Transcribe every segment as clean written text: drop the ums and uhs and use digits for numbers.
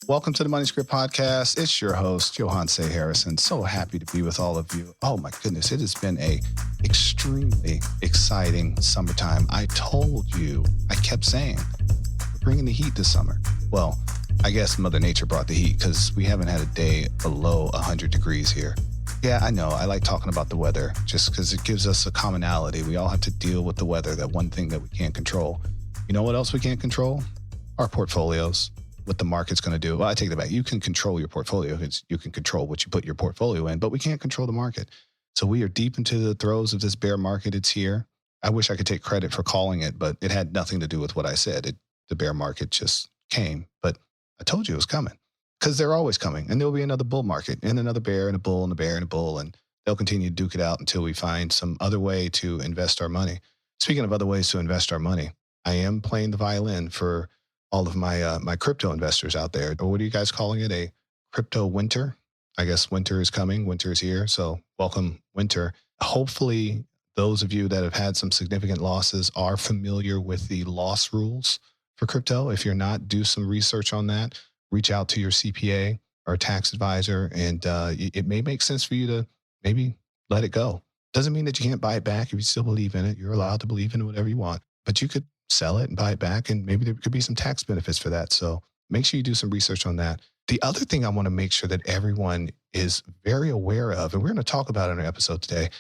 Welcome to the Money Script Podcast. It's your host, Johan C. Harrison. So happy to be with all of you. Oh my goodness, it has been a extremely exciting summertime. I told you, I kept saying, we're bringing the heat this summer. Well, I guess Mother Nature brought the heat because we haven't had a day below 100 degrees here. Yeah, I know. I like talking about the weather just because it gives us a commonality. We all have to deal with the weather, that one thing that we can't control. You know what else we can't control? Our portfolios. What the market's going to do. Well, I take that back. You can control your portfolio. You can control what you put your portfolio in, but we can't control the market. So we are deep into the throes of this bear market. It's here. I wish I could take credit for calling it, but it had nothing to do with what I said. The bear market just came, but I told you it was coming because they're always coming, and there'll be another bull market and another bear and a bull and a bear and a bull, and they'll continue to duke it out until we find some other way to invest our money. Speaking of other ways to invest our money, I am playing the violin for all of my crypto investors out there. Or what are you guys calling it? A crypto winter? I guess winter is coming. Winter is here. So welcome winter. Hopefully those of you that have had some significant losses are familiar with the loss rules for crypto. If you're not, do some research on that. Reach out to your CPA or tax advisor, and it may make sense for you to maybe let it go. Doesn't mean that you can't buy it back if you still believe in it. You're allowed to believe in whatever you want, but you could sell it and buy it back, and maybe there could be some tax benefits for that. So make sure you do some research on that. The other thing I want to make sure that everyone is very aware of, and we're going to talk about it in our episode today.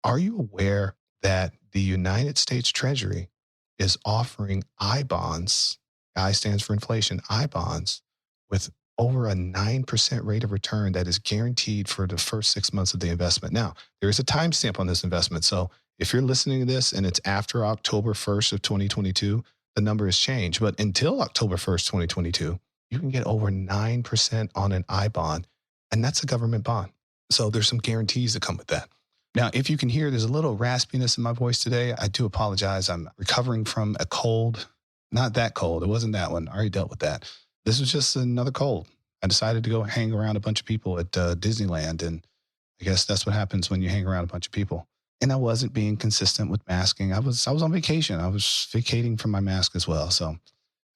Are you aware that the United States Treasury is offering I bonds? I stands for inflation, I bonds, with over a 9% rate of return that is guaranteed for the first 6 months of the investment. Now, there is a timestamp on this investment. So if you're listening to this and it's after October 1st of 2022, the number has changed. But until October 1st, 2022, you can get over 9% on an I bond, and that's a government bond. So there's some guarantees that come with that. Now, if you can hear, there's a little raspiness in my voice today. I do apologize. I'm recovering from a cold. Not that cold. It wasn't that one. I already dealt with that. This was just another cold. I decided to go hang around a bunch of people at Disneyland, and I guess that's what happens when you hang around a bunch of people. And I wasn't being consistent with masking. I was on vacation. I was vacating from my mask as well. So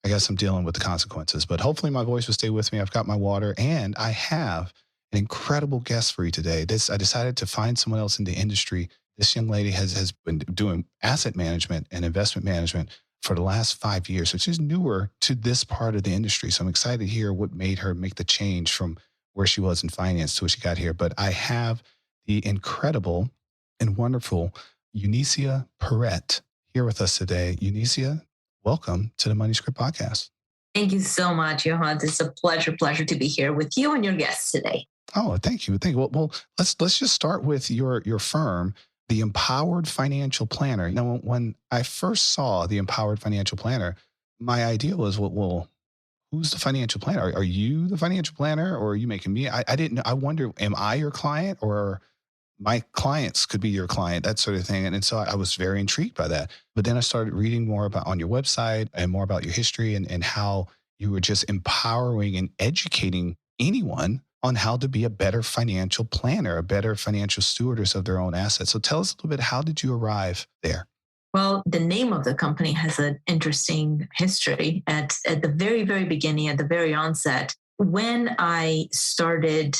I guess I'm dealing with the consequences. But hopefully my voice will stay with me. I've got my water, and I have an incredible guest for you today. I decided to find someone else in the industry. This young lady has been doing asset management and investment management for the last 5 years. So she's newer to this part of the industry. So I'm excited to hear what made her make the change from where she was in finance to what she got here. But I have the incredible and wonderful Eunicia Peret here with us today. Eunicia, welcome to the Money Script Podcast. Thank you so much, Johan. It's a pleasure to be here with you and your guests today. Oh, thank you. Well, let's just start with your firm, the Empowered Financial Planner. Now, when I first saw the Empowered Financial Planner, my idea was, well, who's the financial planner? Are you the financial planner, or are you making me? I didn't know. I wonder, am I your client, or my clients could be your client, that sort of thing. And so I was very intrigued by that. But then I started reading more about on your website and more about your history and how you were just empowering and educating anyone on how to be a better financial planner, a better financial stewardess of their own assets. So tell us a little bit, how did you arrive there? Well, the name of the company has an interesting history. At the very, very beginning, at the very onset, when I started,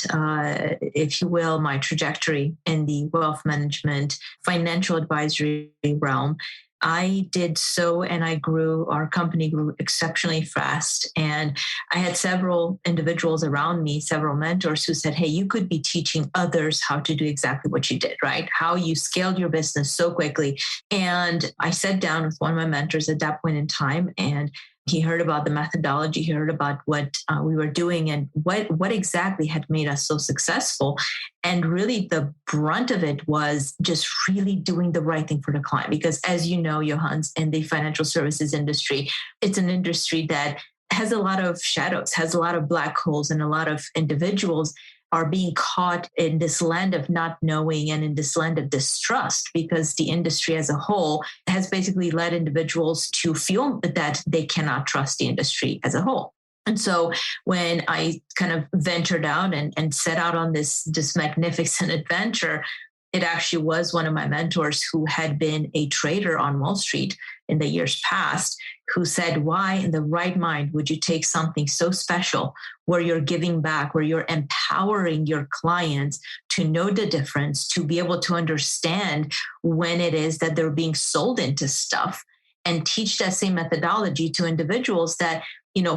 if you will, my trajectory in the wealth management, financial advisory realm, I did so, and our company grew exceptionally fast. And I had several individuals around me, several mentors who said, hey, you could be teaching others how to do exactly what you did, right? How you scaled your business so quickly. And I sat down with one of my mentors at that point in time, and he heard about the methodology, he heard about what we were doing and what exactly had made us so successful. And really the brunt of it was just really doing the right thing for the client. Because as you know, Johannes, in the financial services industry, it's an industry that has a lot of shadows, has a lot of black holes, and a lot of individuals are being caught in this land of not knowing and in this land of distrust, because the industry as a whole has basically led individuals to feel that they cannot trust the industry as a whole. And so when I kind of ventured out and set out on this magnificent adventure, it actually was one of my mentors who had been a trader on Wall Street in the years past, who said, why in the right mind would you take something so special where you're giving back, where you're empowering your clients to know the difference, to be able to understand when it is that they're being sold into stuff, and teach that same methodology to individuals that,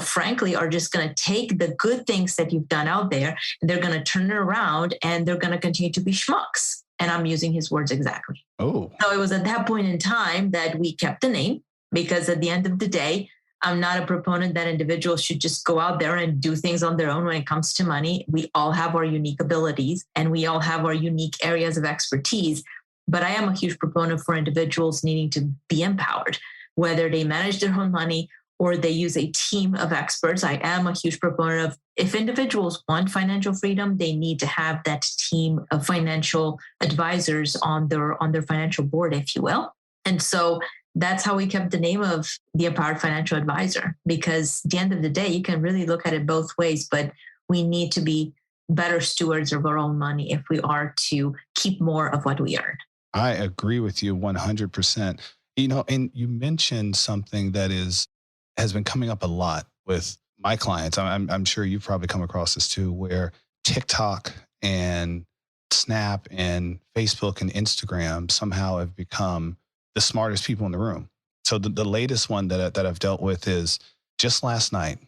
frankly, are just going to take the good things that you've done out there, and they're going to turn it around and they're going to continue to be schmucks. And I'm using his words exactly. Oh. So it was at that point in time that we kept the name, because at the end of the day, I'm not a proponent that individuals should just go out there and do things on their own when it comes to money. We all have our unique abilities and we all have our unique areas of expertise. But I am a huge proponent for individuals needing to be empowered, whether they manage their own money or they use a team of experts. I am a huge proponent of, if individuals want financial freedom, they need to have that team of financial advisors on their financial board, if you will. And so that's how we kept the name of the Empowered Financial Advisor, because at the end of the day, you can really look at it both ways, but we need to be better stewards of our own money if we are to keep more of what we earn. I agree with you 100%. And you mentioned something that has been coming up a lot with my clients. I'm sure you've probably come across this too, where TikTok and Snap and Facebook and Instagram somehow have become the smartest people in the room. So the latest one that I've dealt with is just last night,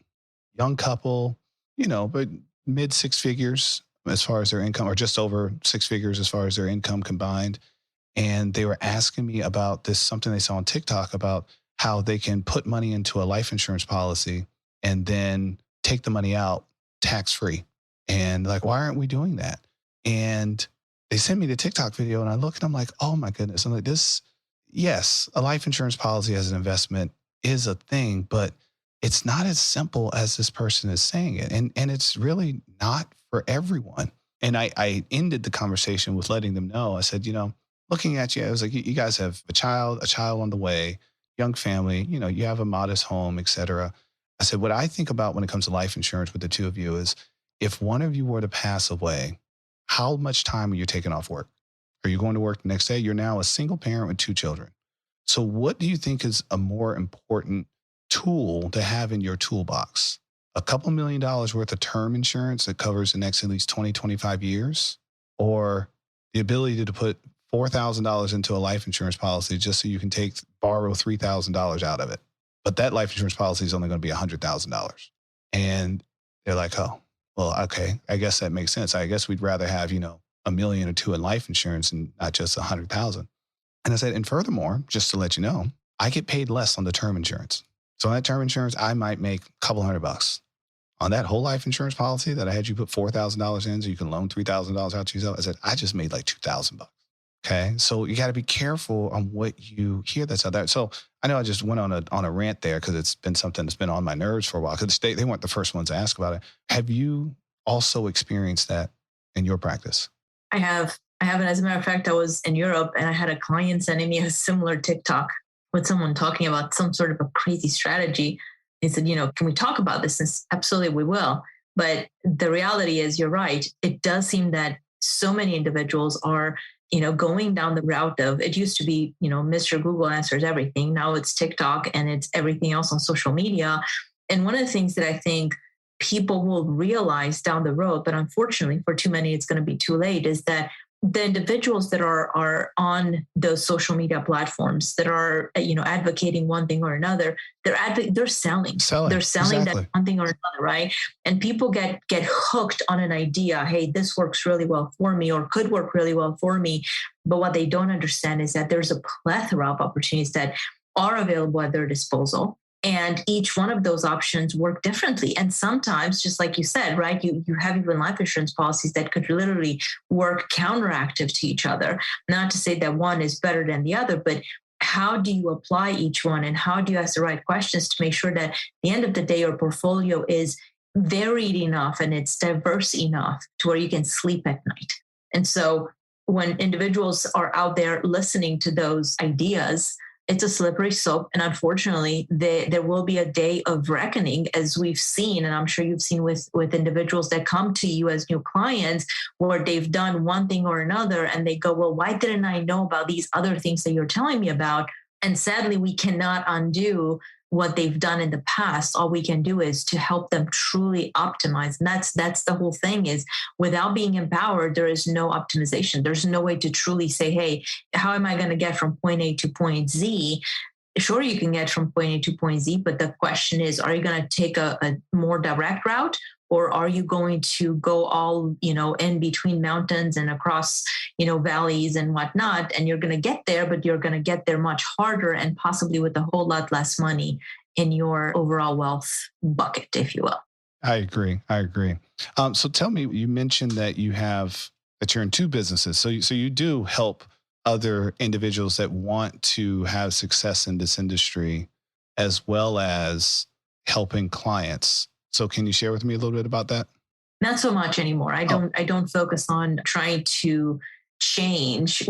young couple, but mid six figures as far as their income, or just over six figures as far as their income combined. And they were asking me about something they saw on TikTok about how they can put money into a life insurance policy and then take the money out tax-free. And like, why aren't we doing that? And they sent me the TikTok video and I look and I'm like, oh my goodness. I'm like, yes, a life insurance policy as an investment is a thing, but it's not as simple as this person is saying it. And it's really not for everyone. And I ended the conversation with letting them know, I said, looking at you, I was like, you guys have a child on the way, young family, you have a modest home, et cetera. I said, what I think about when it comes to life insurance with the two of you is, if one of you were to pass away, how much time are you taking off work? Are you going to work the next day? You're now a single parent with two children. So what do you think is a more important tool to have in your toolbox? A couple $1 million worth of term insurance that covers the next at least 20, 25 years, or the ability to put $4,000 into a life insurance policy just so you can borrow $3,000 out of it. But that life insurance policy is only going to be $100,000. And they're like, oh, well, okay, I guess that makes sense. I guess we'd rather have, $1 million or $2 million in life insurance and not just $100,000. And I said, and furthermore, just to let you know, I get paid less on the term insurance. So on that term insurance, I might make a couple $100. On that whole life insurance policy that I had you put $4,000 in so you can loan $3,000 out to yourself, I said, I just made like $2,000. Okay. So you got to be careful on what you hear that's out there. So I know I just went on a rant there because it's been something that's been on my nerves for a while, because they weren't the first ones to ask about it. Have you also experienced that in your practice? I have. And as a matter of fact, I was in Europe and I had a client sending me a similar TikTok with someone talking about some sort of a crazy strategy. He said, can we talk about this? And absolutely, we will. But the reality is, you're right. It does seem that so many individuals are, going down the route of, it used to be, Mr. Google answers everything. Now it's TikTok and it's everything else on social media. And one of the things that I think people will realize down the road, but unfortunately for too many, it's going to be too late, is that the individuals that are on those social media platforms that are, advocating one thing or another, they're selling. They're selling exactly. That one thing or another, right? And people get hooked on an idea. Hey, this works really well for me, or could work really well for me. But what they don't understand is that there's a plethora of opportunities that are available at their disposal. And each one of those options work differently. And sometimes, just like you said, right, you have even life insurance policies that could literally work counteractive to each other. Not to say that one is better than the other, but how do you apply each one, and how do you ask the right questions to make sure that at the end of the day, your portfolio is varied enough and it's diverse enough to where you can sleep at night. And so when individuals are out there listening to those ideas, it's a slippery slope. And unfortunately, there will be a day of reckoning, as we've seen, and I'm sure you've seen with individuals that come to you as new clients, where they've done one thing or another, and they go, well, why didn't I know about these other things that you're telling me about? And sadly, we cannot undo what they've done in the past. All we can do is to help them truly optimize. And that's the whole thing, is without being empowered, there is no optimization. There's no way to truly say, hey, how am I going to get from point A to point Z? Sure, you can get from point A to point Z, but the question is, are you going to take a more direct route? Or are you going to go all, in between mountains and across, valleys and whatnot? And you're going to get there, but you're going to get there much harder and possibly with a whole lot less money in your overall wealth bucket, if you will. I agree. So tell me, you mentioned that you're in two businesses. So you do help other individuals that want to have success in this industry, as well as helping clients. So can you share with me a little bit about that? Not so much anymore. I don't focus on trying to change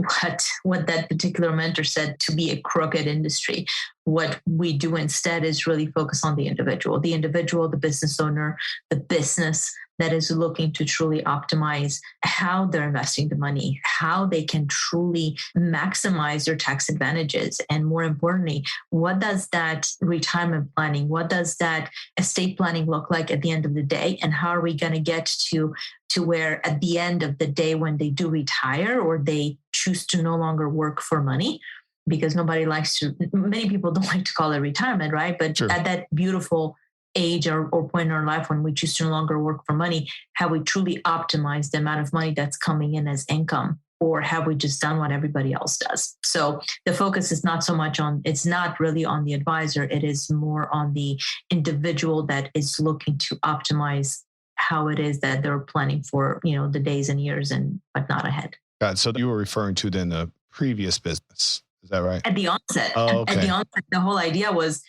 what that particular mentor said to be a crooked industry. What we do instead is really focus on the individual, the business owner, the business that is looking to truly optimize how they're investing the money, how they can truly maximize their tax advantages. And more importantly, what does that retirement planning, what does that estate planning look like at the end of the day? And how are we going to get to where at the end of the day, when they do retire or they choose to no longer work for money, because many people don't like to call it retirement, right? But sure, at that beautiful age or point in our life when we choose to no longer work for money, have we truly optimized the amount of money that's coming in as income? Or have we just done what everybody else does? So the focus is it's not really on the advisor. It is more on the individual that is looking to optimize how it is that they're planning for, the days and years and whatnot ahead. Got it. So you were referring to then the previous business. Is that right? At the onset. Oh, okay. At the onset, the whole idea was,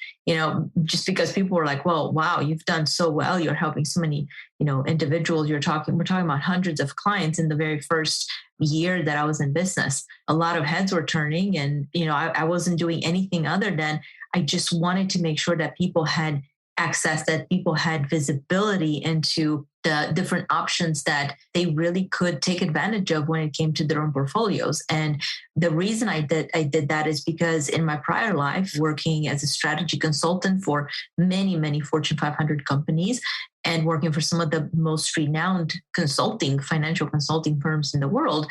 just because people were like, well, wow, you've done so well. You're helping so many, individuals. We're talking about hundreds of clients in the very first year that I was in business. A lot of heads were turning, and, I wasn't doing anything other than I just wanted to make sure that people had access, that people had visibility into the different options that they really could take advantage of when it came to their own portfolios. And the reason I did that is because in my prior life, working as a strategy consultant for many, many Fortune 500 companies and working for some of the most renowned financial consulting firms in the world,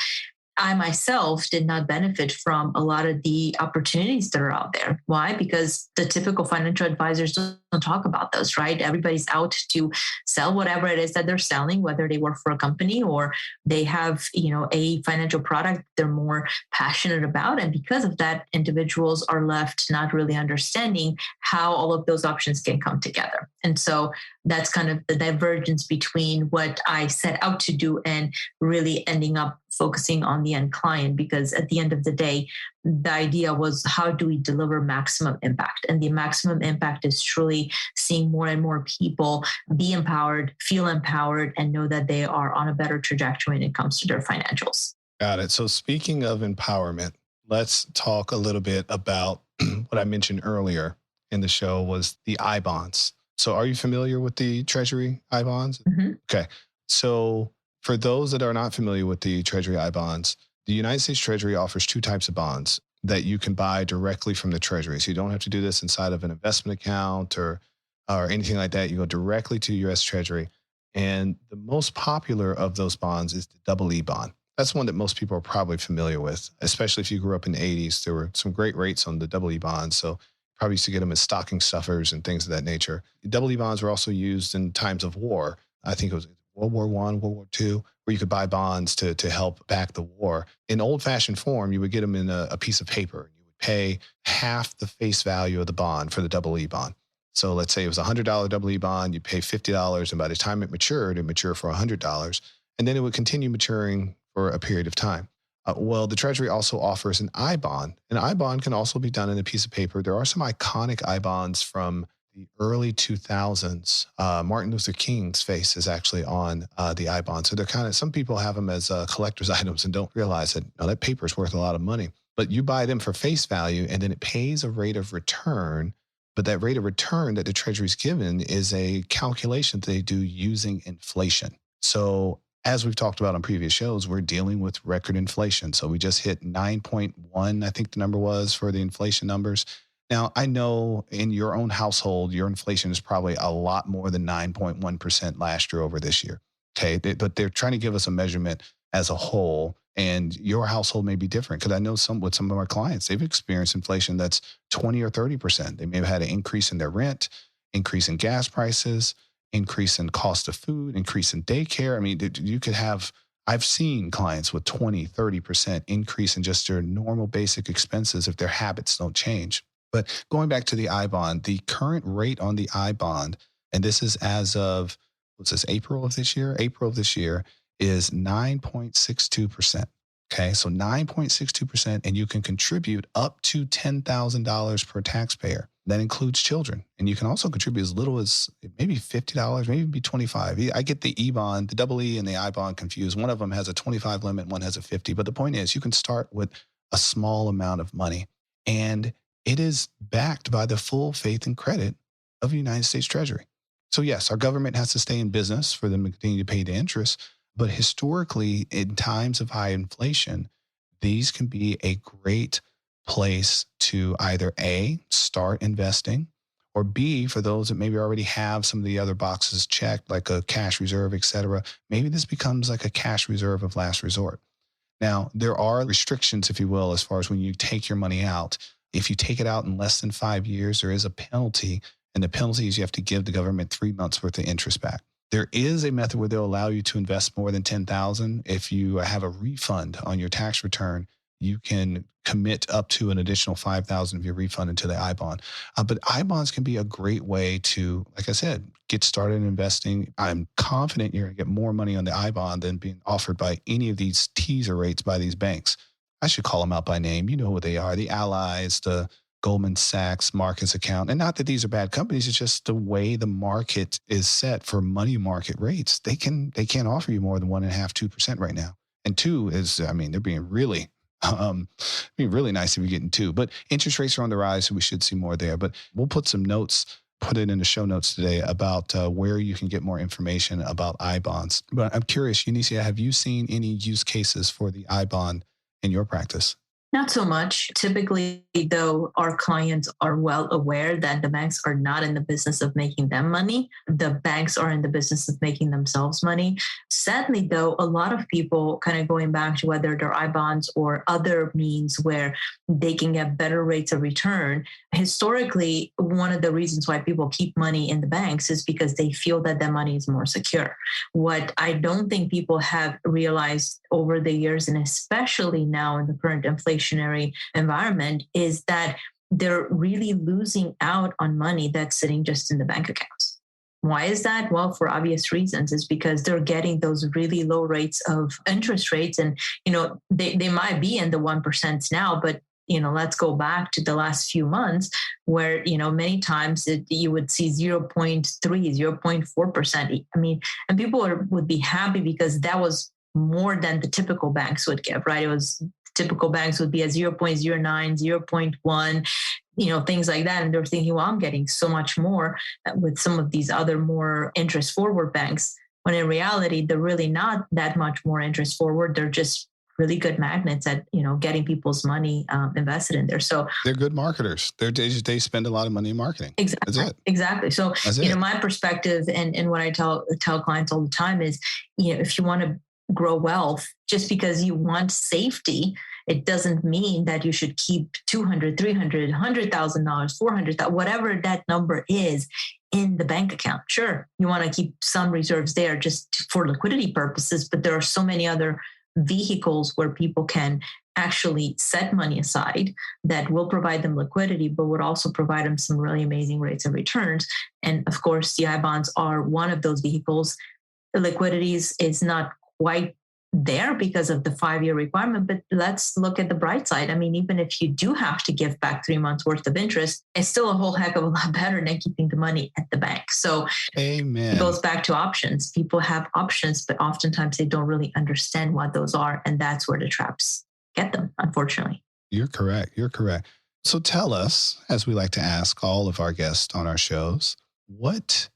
I myself did not benefit from a lot of the opportunities that are out there. Why? Because the typical financial advisors don't talk about those, right? Everybody's out to sell whatever it is that they're selling, whether they work for a company or they have, a financial product they're more passionate about. And because of that, individuals are left not really understanding how all of those options can come together. And so that's kind of the divergence between what I set out to do and really ending up focusing on the end client, because at the end of the day, the idea was, how do we deliver maximum impact? And the maximum impact is truly seeing more and more people be empowered, feel empowered, and know that they are on a better trajectory when it comes to their financials. Got it. So speaking of empowerment, let's talk a little bit about what I mentioned earlier in the show was the I bonds. So are you familiar with the Treasury I bonds? Mm-hmm. Okay. So for those that are not familiar with the Treasury I bonds, the United States Treasury offers two types of bonds that you can buy directly from the Treasury. So you don't have to do this inside of an investment account or anything like that. You go directly to U.S. Treasury. And the most popular of those bonds is the double E bond. That's one that most people are probably familiar with, especially if you grew up in the 80s. There were some great rates on the double E bonds. So probably used to get them as stocking stuffers and things of that nature. The double E bonds were also used in times of war. I think it was World War I, World War II, where you could buy bonds to help back the war. In old-fashioned form, you would get them in a piece of paper. You would pay half the face value of the bond for the double E bond. So let's say it was a $100 double E bond, you pay $50, and by the time it matured for $100, and then it would continue maturing for a period of time. Well, the Treasury also offers an I bond. An I bond can also be done in a piece of paper. There are some iconic I bonds from the early 2000s. Martin Luther King's face is actually on the I bond. So they're some people have them as collector's items and don't realize that that paper is worth a lot of money. but you buy them for face value and then it pays a rate of return. But that rate of return that the Treasury's given is a calculation that they do using inflation. So as we've talked about on previous shows, we're dealing with record inflation. So we just hit 9.1, I think the number was for the inflation numbers. Now, I know in your own household, your inflation is probably a lot more than 9.1% last year over this year. Okay. But they're trying to give us a measurement as a whole. And your household may be different because I know with some of our clients, they've experienced inflation that's 20 or 30%. They may have had an increase in their rent, increase in gas prices, increase in cost of food, increase in daycare. I mean, you could have, I've seen clients with 20, 30% increase in just their normal basic expenses if their habits don't change. But going back to the I bond, the current rate on the I bond, and this is as of, what's this, April of this year? April of this year is 9.62%. Okay, so 9.62%, and you can contribute up to $10,000 per taxpayer. That includes children. And you can also contribute as little as maybe $50, maybe be $25. I get the E bond, the double E and the I bond confused. One of them has a 25 limit, one has a 50. But the point is, you can start with a small amount of money, and it is backed by the full faith and credit of the United States Treasury. So yes, our government has to stay in business for them to continue to pay the interest. But historically, in times of high inflation, these can be a great place to either A, start investing, or B, for those that maybe already have some of the other boxes checked, like a cash reserve, et cetera, maybe this becomes like a cash reserve of last resort. Now, there are restrictions, if you will, as far as when you take your money out. If you take it out in less than 5 years, there is a penalty. And the penalty is you have to give the government 3 months worth of interest back. There is a method where they'll allow you to invest more than $10,000. If you have a refund on your tax return, you can commit up to an additional $5,000 of your refund into the I bond. But I bonds can be a great way to, like I said, get started in investing. I'm confident you're going to get more money on the I bond than being offered by any of these teaser rates by these banks. I should call them out by name. You know who they are: the Allies, the Goldman Sachs, Marcus account. And not that these are bad companies, it's just the way the market is set for money market rates. They can't offer you more than 1.5%, 2% right now. And two is, I mean, they're being really nice if you're getting two. But interest rates are on the rise, so we should see more there. But we'll put some notes, put it in the show notes today about where you can get more information about I bonds. But I'm curious, Eunicia, have you seen any use cases for the I bond in your practice? Not so much. Typically, though, our clients are well aware that the banks are not in the business of making them money. The banks are in the business of making themselves money. Sadly, though, a lot of people, kind of going back to whether they're I bonds or other means where they can get better rates of return, historically, one of the reasons why people keep money in the banks is because they feel that their money is more secure. What I don't think people have realized over the years, and especially now in the current inflationary environment, is that they're really losing out on money that's sitting just in the bank accounts. Why is that? Well, for obvious reasons. It's because they're getting those really low rates of interest rates. And, they might be in the 1% now, but let's go back to the last few months where, many times you would see 0.3, 0.4%. I mean, and people would be happy because that was more than the typical banks would give, right? It was typical banks would be at 0.09, 0.1, things like that. And they're thinking, well, I'm getting so much more with some of these other more interest forward banks. When in reality, they're really not that much more interest forward. They're just really good magnets at, getting people's money invested in there. So they're good marketers. They spend a lot of money in marketing. Exactly. That's it. Exactly. So, my perspective and what I tell clients all the time is, if you want to grow wealth, just because you want safety, it doesn't mean that you should keep $200, $300, $100,000, $400,000, whatever that number is in the bank account. Sure, you want to keep some reserves there just for liquidity purposes, but there are so many other vehicles where people can actually set money aside that will provide them liquidity, but would also provide them some really amazing rates of returns. And of course, the I bonds are one of those vehicles. The liquidity is not quite there because of the 5-year requirement, but let's look at the bright side. I mean, even if you do have to give back 3 months worth of interest, it's still a whole heck of a lot better than keeping the money at the bank. So Amen. It goes back to options. People have options, but oftentimes they don't really understand what those are. And that's where the traps get them, unfortunately. You're correct. You're correct. So tell us, as we like to ask all of our guests on our shows, what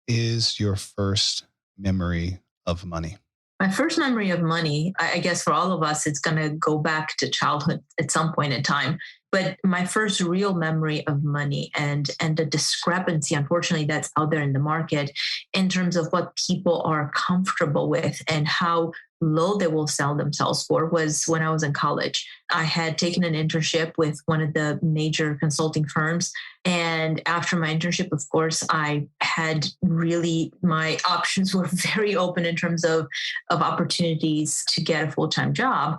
is your first memory of money? My first memory of money, I guess for all of us, it's going to go back to childhood at some point in time. But my first real memory of money and the discrepancy, unfortunately, that's out there in the market in terms of what people are comfortable with and how low they will sell themselves for was when I was in college. I had taken an internship with one of the major consulting firms. And after my internship, of course, I had really my options were very open in terms of opportunities to get a full-time job.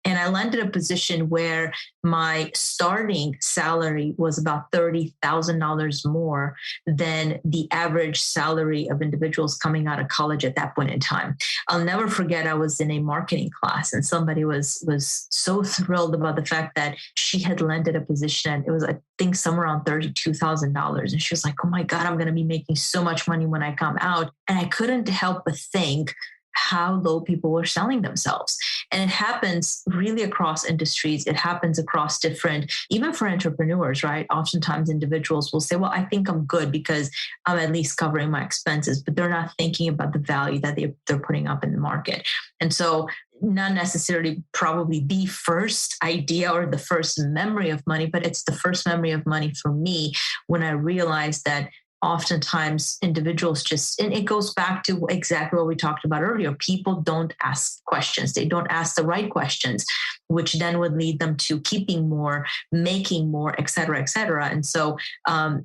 And I landed a position where my starting salary was about $30,000 more than the average salary of individuals coming out of college at that point in time. I'll never forget, I was in a marketing class and somebody was so thrilled about the fact that she had landed a position. It was, I think, somewhere around $32,000. And she was like, oh my God, I'm going to be making so much money when I come out. And I couldn't help but think how low people were selling themselves. And it happens really across industries. It happens across different, even for entrepreneurs, right? Oftentimes individuals will say, well, I think I'm good because I'm at least covering my expenses, but they're not thinking about the value that they're putting up in the market. And so not necessarily probably the first idea or the first memory of money, but it's the first memory of money for me when I realized that oftentimes individuals just, and it goes back to exactly what we talked about earlier, people don't ask questions. They don't ask the right questions, which then would lead them to keeping more, making more, et cetera, et cetera. And so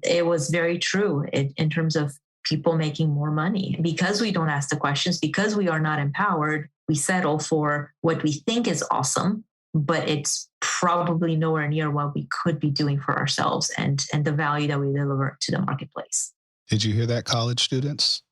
it was very true in terms of people making more money. Because we don't ask the questions, because we are not empowered, we settle for what we think is awesome, but it's probably nowhere near what we could be doing for ourselves and the value that we deliver to the marketplace. Did you hear that, college students?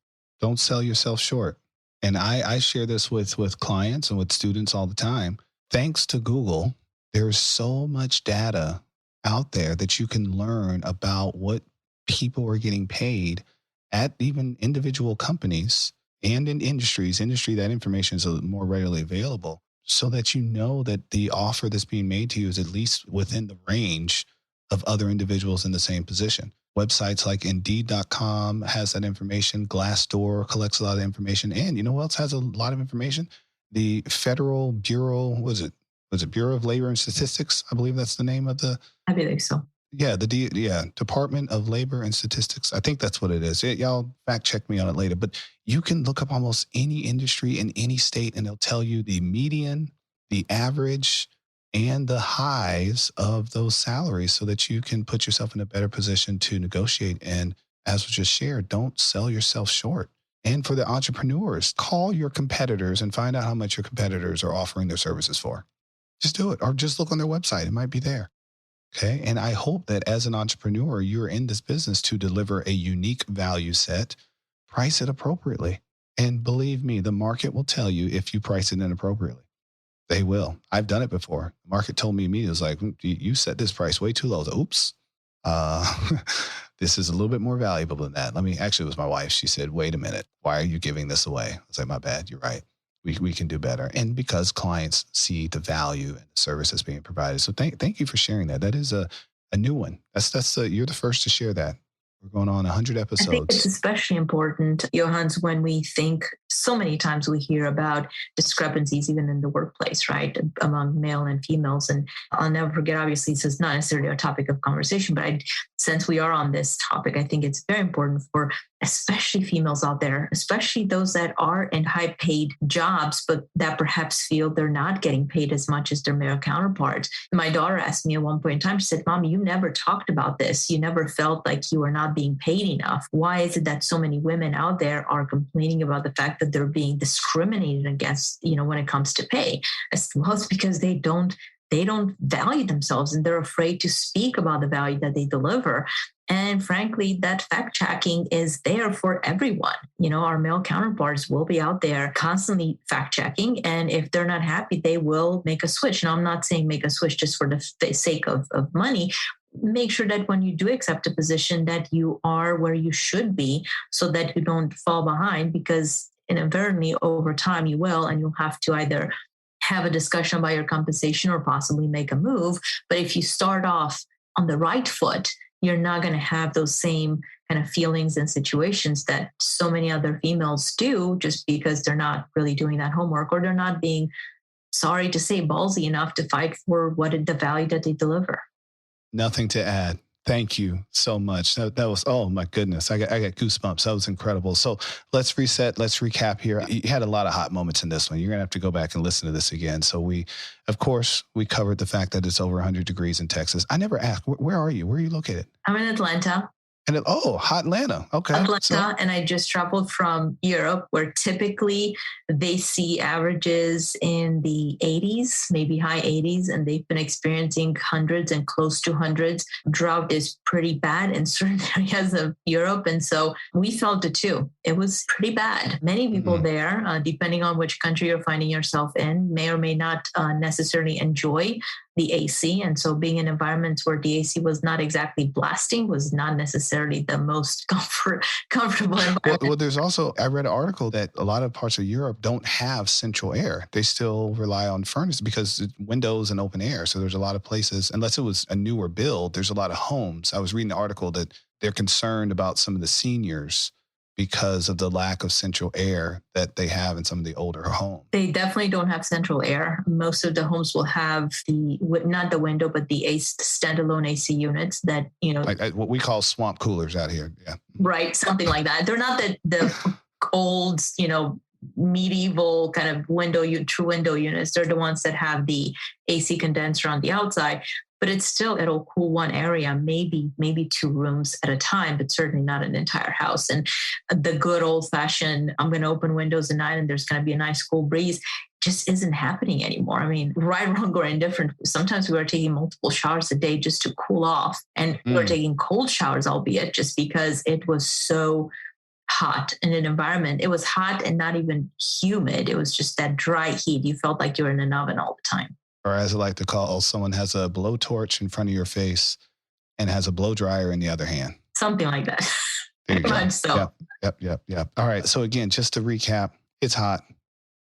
Don't sell yourself short. And I share this with clients and with students all the time. Thanks to Google, there's so much data out there that you can learn about what people are getting paid at even individual companies and in industry that information is more readily available, so that you know that the offer that's being made to you is at least within the range of other individuals in the same position. Websites like Indeed.com has that information. Glassdoor collects a lot of information. And you know what else has a lot of information? The Federal Bureau, was it Bureau of Labor and Statistics? I believe that's the name of the... I believe so. Yeah, Department of Labor and Statistics. I think that's what it is. Y'all fact check me on it later. But you can look up almost any industry in any state, and they'll tell you the median, the average, and the highs of those salaries, so that you can put yourself in a better position to negotiate. And as was just shared, don't sell yourself short. And for the entrepreneurs, call your competitors and find out how much your competitors are offering their services for. Just do it, or just look on their website. It might be there. Okay. And I hope that as an entrepreneur, you're in this business to deliver a unique value set, price it appropriately. And believe me, the market will tell you if you price it inappropriately. They will. I've done it before. The market told me immediately, it was like, you set this price way too low. Oops. This is a little bit more valuable than that. Actually, it was my wife. She said, wait a minute. Why are you giving this away? I was like, my bad. You're right. We can do better. And because clients see the value and the service that's being provided. So thank you for sharing that. That is a new one. You're the first to share that. We're going on 100 episodes. I think it's especially important, Johannes, when we think so many times we hear about discrepancies even in the workplace, right, among male and females. And I'll never forget, obviously, this is not necessarily a topic of conversation, but since we are on this topic, I think it's very important for especially females out there, especially those that are in high paid jobs, but that perhaps feel they're not getting paid as much as their male counterparts. My daughter asked me at one point in time, she said, Mom, you never talked about this. You never felt like you were not being paid enough. Why is it that so many women out there are complaining about the fact that they're being discriminated against, when it comes to pay? Well, it's because they don't value themselves and they're afraid to speak about the value that they deliver. And frankly, that fact checking is there for everyone. Our male counterparts will be out there constantly fact checking. And if they're not happy, they will make a switch. Now, I'm not saying make a switch just for the sake of money. Make sure that when you do accept a position that you are where you should be so that you don't fall behind, because inadvertently over time you will, and you'll have to either have a discussion about your compensation or possibly make a move. But if you start off on the right foot, you're not going to have those same kind of feelings and situations that so many other females do, just because they're not really doing that homework, or they're not being, sorry to say, ballsy enough to fight for the value that they deliver. Nothing to add. Thank you so much. That was, oh my goodness. I got goosebumps. That was incredible. So let's reset. Let's recap here. You had a lot of hot moments in this one. You're going to have to go back and listen to this again. So of course, we covered the fact that it's over 100 degrees in Texas. I never asked, where are you? Where are you located? I'm in Atlanta. And hot Atlanta. Okay. Atlanta, and I just traveled from Europe, where typically they see averages in the 80s, maybe high 80s, and they've been experiencing hundreds and close to hundreds. Drought is pretty bad in certain areas of Europe, and so we felt it too. It was pretty bad. Many people there, depending on which country you're finding yourself in, may or may not necessarily enjoy the AC. And so being in environments where the AC was not exactly blasting was not necessarily the most comfortable environment. Well, there's also, I read an article that a lot of parts of Europe don't have central air. They still rely on furnace because it's windows and open air. So there's a lot of places, unless it was a newer build, there's a lot of homes. I was reading an article that they're concerned about some of the seniors because of the lack of central air that they have in some of the older homes. They definitely don't have central air. Most of the homes will have not the window, but the standalone AC units that, like what we call swamp coolers out here. Yeah. Right. Something like that. They're not the old, medieval kind of true window units. They're the ones that have the AC condenser on the outside. But it'll cool one area, maybe 2 rooms at a time, but certainly not an entire house. And the good old fashioned, I'm going to open windows at night and there's going to be a nice cool breeze, just isn't happening anymore. I mean, right, wrong, or indifferent. Sometimes we were taking multiple showers a day just to cool off. And we were taking cold showers, albeit just because it was so hot in an environment. It was hot and not even humid. It was just that dry heat. You felt like you were in an oven all the time. Or as I like to call, someone has a blowtorch in front of your face and has a blow dryer in the other hand. Something like that. There you go. Much so. Yep. All right. So again, just to recap, it's hot.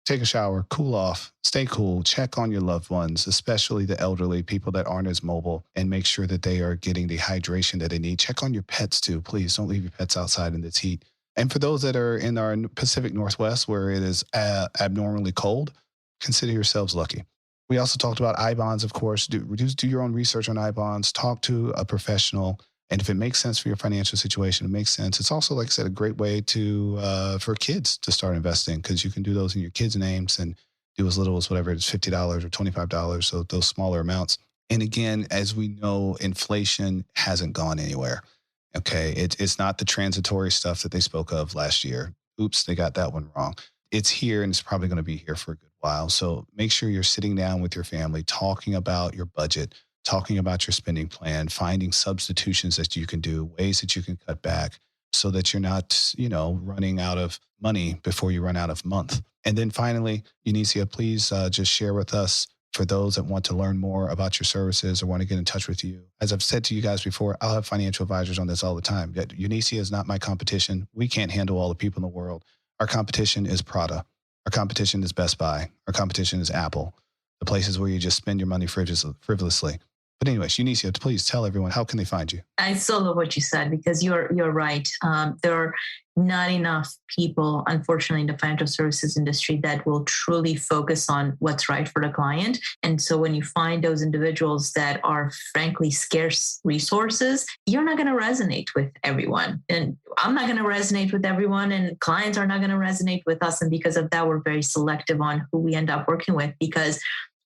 Take a shower, cool off, stay cool, check on your loved ones, especially the elderly, people that aren't as mobile, and make sure that they are getting the hydration that they need. Check on your pets too. Please don't leave your pets outside in this heat. And for those that are in our Pacific Northwest where it is abnormally cold, consider yourselves lucky. We also talked about I-bonds, of course. Do your own research on I-bonds. Talk to a professional. And if it makes sense for your financial situation, it makes sense. It's also, like I said, a great way for kids to start investing, because you can do those in your kids' names and do as little as whatever it's $50 or $25. So those smaller amounts. And again, as we know, inflation hasn't gone anywhere. Okay. It's not the transitory stuff that they spoke of last year. Oops, they got that one wrong. It's here, and it's probably going to be here for a good while. So make sure you're sitting down with your family, talking about your budget, talking about your spending plan, finding substitutions that you can do, ways that you can cut back so that you're not, running out of money before you run out of month. And then finally, Eunicia, please just share with us, for those that want to learn more about your services or want to get in touch with you. As I've said to you guys before, I'll have financial advisors on this all the time. Eunicia is not my competition. We can't handle all the people in the world. Our competition is Prada. Our competition is Best Buy. Our competition is Apple, the places where you just spend your money frivolously. But anyways, Eunicia, please tell everyone, how can they find you? I still love what you said, because you're right. There are not enough people, unfortunately, in the financial services industry that will truly focus on what's right for the client. And so when you find those individuals that are frankly scarce resources, you're not going to resonate with everyone. And I'm not going to resonate with everyone, and clients are not going to resonate with us. And because of that, we're very selective on who we end up working with, because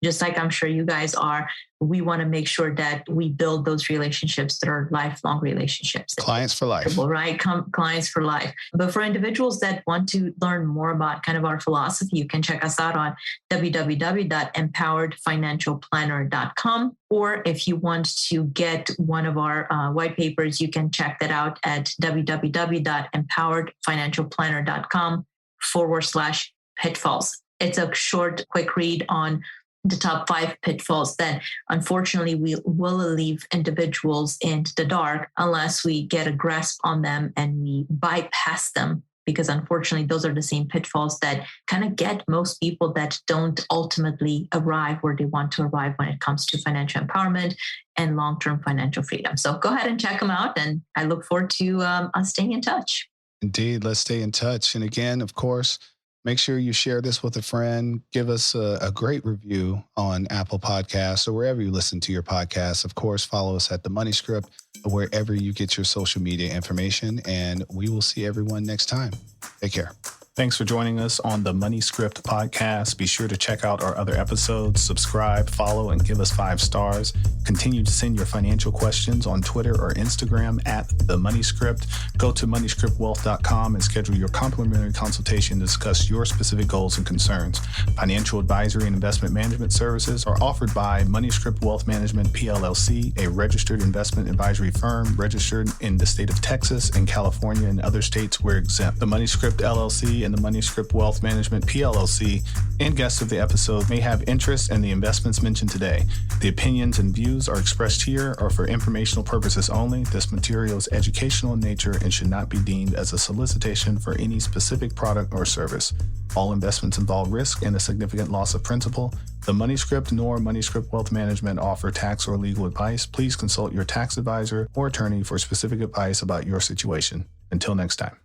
just like I'm sure you guys are, we want to make sure that we build those relationships that are lifelong relationships. Clients for life. Right? Clients for life. But for individuals that want to learn more about kind of our philosophy, you can check us out on www.empoweredfinancialplanner.com. Or if you want to get one of our white papers, you can check that out at www.empoweredfinancialplanner.com/pitfalls. It's a short, quick read on the top 5 pitfalls that unfortunately we will leave individuals in the dark unless we get a grasp on them and we bypass them because unfortunately, those are the same pitfalls that kind of get most people that don't ultimately arrive where they want to arrive when it comes to financial empowerment and long-term financial freedom. So go ahead and check them out. And I look forward to us staying in touch. Indeed. Let's stay in touch. And again, of course, make sure you share this with a friend. Give us a great review on Apple Podcasts or wherever you listen to your podcasts. Of course, follow us at The Money Script, wherever you get your social media information. And we will see everyone next time. Take care. Thanks for joining us on the Money Script podcast. Be sure to check out our other episodes, subscribe, follow, and give us 5 stars. Continue to send your financial questions on Twitter or Instagram at The Money Script. Go to moneyscriptwealth.com and schedule your complimentary consultation to discuss your specific goals and concerns. Financial advisory and investment management services are offered by Money Script Wealth Management PLLC, a registered investment advisory firm registered in the state of Texas and California and other states where exempt. The Money Script LLC and the Money Script Wealth Management PLLC and guests of the episode may have interest in the investments mentioned today. The opinions and views are expressed here are for informational purposes only. This material is educational in nature and should not be deemed as a solicitation for any specific product or service. All investments involve risk and a significant loss of principal. The Money Script nor Money Script Wealth Management offer tax or legal advice. Please consult your tax advisor or attorney for specific advice about your situation. Until next time.